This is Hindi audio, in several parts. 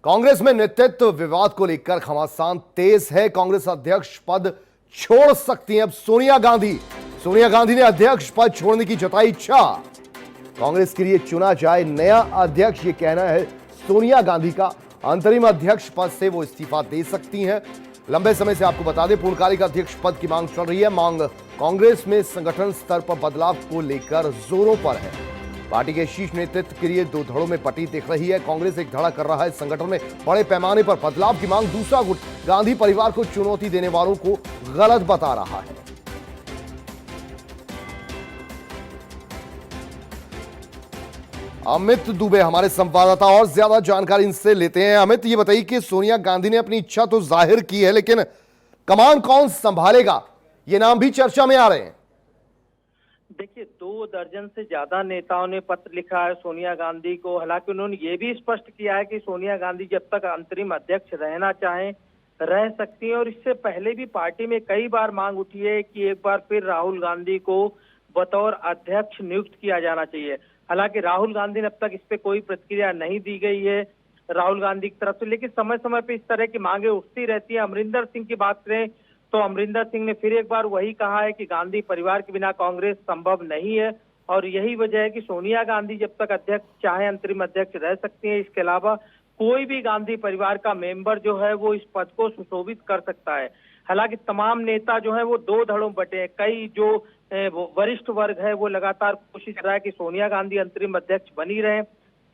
कांग्रेस में नेतृत्व विवाद को लेकर घमासान तेज है। कांग्रेस अध्यक्ष पद छोड़ सकती हैं अब सोनिया गांधी। सोनिया गांधी ने अध्यक्ष पद छोड़ने की जताई इच्छा। कांग्रेस के लिए चुना जाए नया अध्यक्ष, ये कहना है सोनिया गांधी का। अंतरिम अध्यक्ष पद से वो इस्तीफा दे सकती हैं। लंबे समय से आपको बता दें, पूर्णकालिक अध्यक्ष पद की मांग चल रही है। मांग कांग्रेस में संगठन स्तर पर बदलाव को लेकर जोरों पर है। पार्टी के शीर्ष नेतृत्व के लिए दो धड़ों में बटी दिख रही है। कांग्रेस एक धड़ा कर रहा है संगठन में बड़े पैमाने पर बदलाव की मांग। दूसरा गुट गांधी परिवार को चुनौती देने वालों को गलत बता रहा है। अमित दुबे हमारे संवाददाता और ज्यादा जानकारी इनसे लेते हैं। अमित, ये बताइए कि सोनिया गांधी ने अपनी इच्छा तो जाहिर की है, लेकिन कमान कौन संभालेगा, ये नाम भी चर्चा में आ रहे हैं। देखिए, 2 दर्जन से ज्यादा नेताओं ने पत्र लिखा है सोनिया गांधी को। हालांकि उन्होंने ये भी स्पष्ट किया है कि सोनिया गांधी जब तक अंतरिम अध्यक्ष रहना चाहें रह सकती हैं। और इससे पहले भी पार्टी में कई बार मांग उठी है कि एक बार फिर राहुल गांधी को बतौर अध्यक्ष नियुक्त किया जाना चाहिए। हालांकि राहुल गांधी ने अब तक इस पे कोई प्रतिक्रिया नहीं दी गई है राहुल गांधी की तरफ से, लेकिन समय समय पे इस तरह की मांगे उठती रहती है। अमरिंदर सिंह की बात करें तो अमरिंदर सिंह ने फिर एक बार वही कहा है कि गांधी परिवार के बिना कांग्रेस संभव नहीं है, और यही वजह है कि सोनिया गांधी जब तक अध्यक्ष चाहे अंतरिम अध्यक्ष रह सकती है। इसके अलावा कोई भी गांधी परिवार का मेंबर जो है वो इस पद को सुशोभित कर सकता है। हालांकि तमाम नेता जो है वो 2 धड़ों बटे हैं। कई जो वरिष्ठ वर्ग है वो लगातार कोशिश कर रहा है कि सोनिया गांधी अंतरिम अध्यक्ष बनी रहे,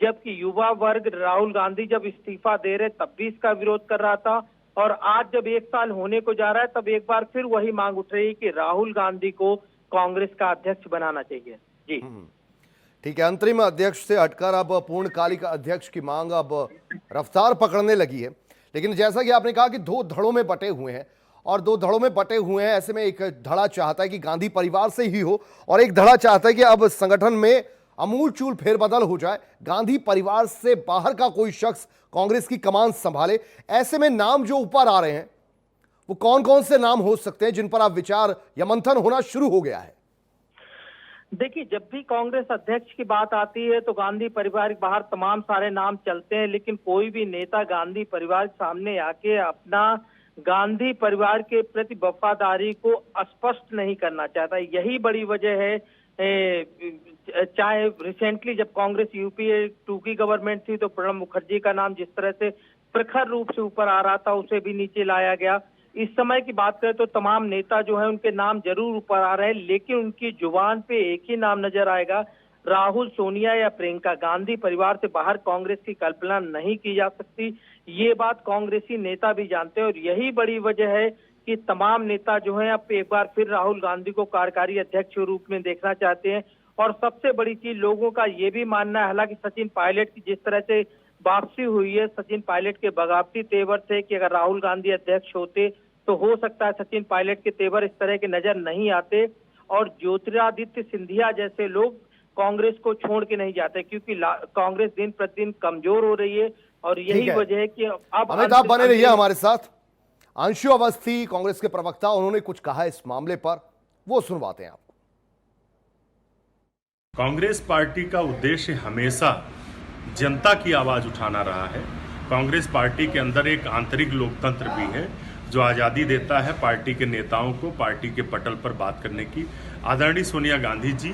जबकि युवा वर्ग राहुल गांधी जब इस्तीफा दे रहे तब भी इसका विरोध कर रहा था। और आज जब 1 साल होने को जा रहा है तब एक बार फिर वही मांग उठ रही है कि राहुल गांधी को कांग्रेस का अध्यक्ष बनाना चाहिए। जी ठीक है, अंतरिम अध्यक्ष से हटकर अब पूर्णकालिक अध्यक्ष की मांग अब रफ्तार पकड़ने लगी है। लेकिन जैसा कि आपने कहा कि 2 धड़ों में बटे हुए हैं, और 2 धड़ों में बटे हुए हैं, ऐसे में एक धड़ा चाहता है कि गांधी परिवार से ही हो, और एक धड़ा चाहता है कि अब संगठन में अमूलचूल फेरबदल हो जाए, गांधी परिवार से बाहर का कोई शख्स कांग्रेस की कमान संभाले। ऐसे में नाम जो ऊपर आ रहे हैं वो कौन कौन से नाम हो सकते हैं जिन पर अब विचार या मंथन होना शुरू हो गया है? देखिए, जब भी कांग्रेस अध्यक्ष की बात आती है तो गांधी परिवार के बाहर तमाम सारे नाम चलते हैं, लेकिन कोई भी नेता गांधी परिवार के सामने आके अपना गांधी परिवार के प्रति वफादारी को स्पष्ट नहीं करना चाहता। यही बड़ी वजह है। चाहे रिसेंटली जब कांग्रेस यूपीए 2 की गवर्नमेंट थी तो प्रणब मुखर्जी का नाम जिस तरह से प्रखर रूप से ऊपर आ रहा था उसे भी नीचे लाया गया। इस समय की बात करें तो तमाम नेता जो है उनके नाम जरूर ऊपर आ रहे हैं, लेकिन उनकी जुबान पे एक ही नाम नजर आएगा, राहुल, सोनिया या प्रियंका। गांधी परिवार से बाहर कांग्रेस की कल्पना नहीं की जा सकती। ये बात कांग्रेसी नेता भी जानते हैं, और यही बड़ी वजह है कि तमाम नेता जो हैं अब एक बार फिर राहुल गांधी को कार्यकारी अध्यक्ष के रूप में देखना चाहते हैं। और सबसे बड़ी चीज लोगों का ये भी मानना है, हालांकि सचिन पायलट की जिस तरह से वापसी हुई है, सचिन पायलट के बगावती तेवर थे कि अगर राहुल गांधी अध्यक्ष होते तो हो सकता है सचिन पायलट के तेवर इस तरह के नजर नहीं आते, और ज्योतिरादित्य सिंधिया जैसे लोग कांग्रेस को छोड़ के नहीं जाते, क्योंकि कांग्रेस दिन प्रतिदिन कमजोर हो रही है। और यही वजह है कि अब अमित, आप बने रहिए हमारे साथ। अंशु अवस्थी कांग्रेस के प्रवक्ता, उन्होंने कुछ कहा इस मामले पर, वो सुनवाते हैं आपको। कांग्रेस पार्टी का उद्देश्य हमेशा जनता की आवाज उठाना रहा है। कांग्रेस पार्टी के अंदर एक आंतरिक लोकतंत्र भी है जो आज़ादी देता है पार्टी के नेताओं को पार्टी के पटल पर बात करने की। आदरणीय सोनिया गांधी जी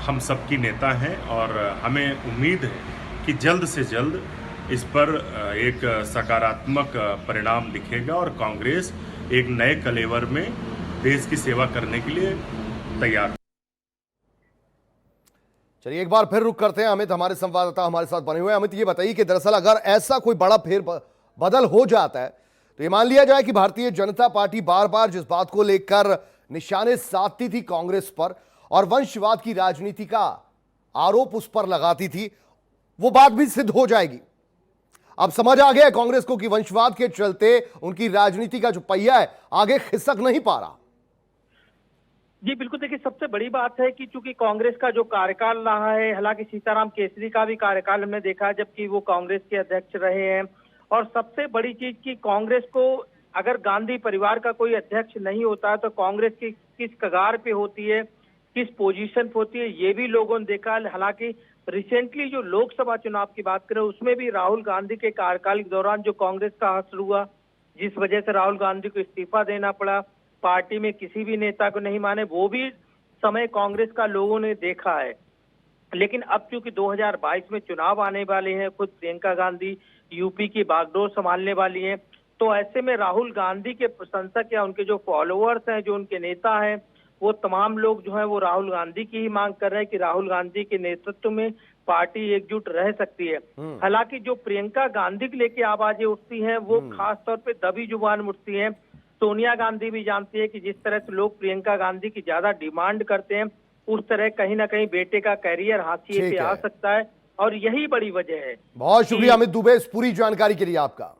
हम सबकी नेता हैं, और हमें उम्मीद है कि जल्द से जल्द इस पर एक सकारात्मक परिणाम दिखेगा और कांग्रेस एक नए कलेवर में देश की सेवा करने के लिए तैयार। चलिए एक बार फिर रुक करते हैं। अमित हमारे संवाददाता हमारे साथ बने हुए हैं। अमित, ये बताइए कि दरअसल अगर ऐसा कोई बड़ा फेर बदल हो जाता है तो ये मान लिया जाए कि भारतीय जनता पार्टी बार बार जिस बात को लेकर निशाने साधती थी कांग्रेस पर और वंशवाद की राजनीति का आरोप उस पर लगाती थी, वो बात भी सिद्ध हो जाएगी। अब समझ आ गया कांग्रेस को कि वंशवाद के चलते उनकी राजनीति का जो पहिया है आगे खिसक नहीं पा रहा। जी बिल्कुल, देखिए सबसे बड़ी बात है कि चूंकि कांग्रेस का जो कार्यकाल रहा है, हालांकि सीताराम केसरी का भी कार्यकाल हमने देखा जबकि वो कांग्रेस के अध्यक्ष रहे हैं, और सबसे बड़ी चीज कि कांग्रेस को अगर गांधी परिवार का कोई अध्यक्ष नहीं होता है तो कांग्रेस की किस कगार पे होती है, किस पोजीशन पे होती है, ये भी लोगों ने देखा। हालांकि रिसेंटली जो लोकसभा चुनाव की बात करें उसमें भी राहुल गांधी के कार्यकाल के दौरान जो कांग्रेस का हश्र हुआ, जिस वजह से राहुल गांधी को इस्तीफा देना पड़ा, पार्टी में किसी भी नेता को नहीं माने, वो भी समय कांग्रेस का लोगों ने देखा है। लेकिन अब चूंकि 2022 में चुनाव आने वाले हैं, खुद प्रियंका गांधी यूपी की बागडोर संभालने वाली हैं, तो ऐसे में राहुल गांधी के प्रशंसक या उनके जो फॉलोअर्स हैं, जो उनके नेता हैं, वो तमाम लोग जो है वो राहुल गांधी की ही मांग कर रहे हैं कि राहुल गांधी के नेतृत्व में पार्टी एकजुट रह सकती है। हालांकि जो प्रियंका गांधी के लेके आवाजें उठती हैं वो खास तौर पे दबी जुबान उठती हैं। सोनिया गांधी भी जानती है कि जिस तरह से लोग प्रियंका गांधी की ज्यादा डिमांड करते हैं, उस तरह कहीं ना कहीं बेटे का करियर हाशिए पे आ सकता है, और यही बड़ी वजह है। बहुत शुक्रिया अमित दुबे इस पूरी जानकारी के लिए आपका।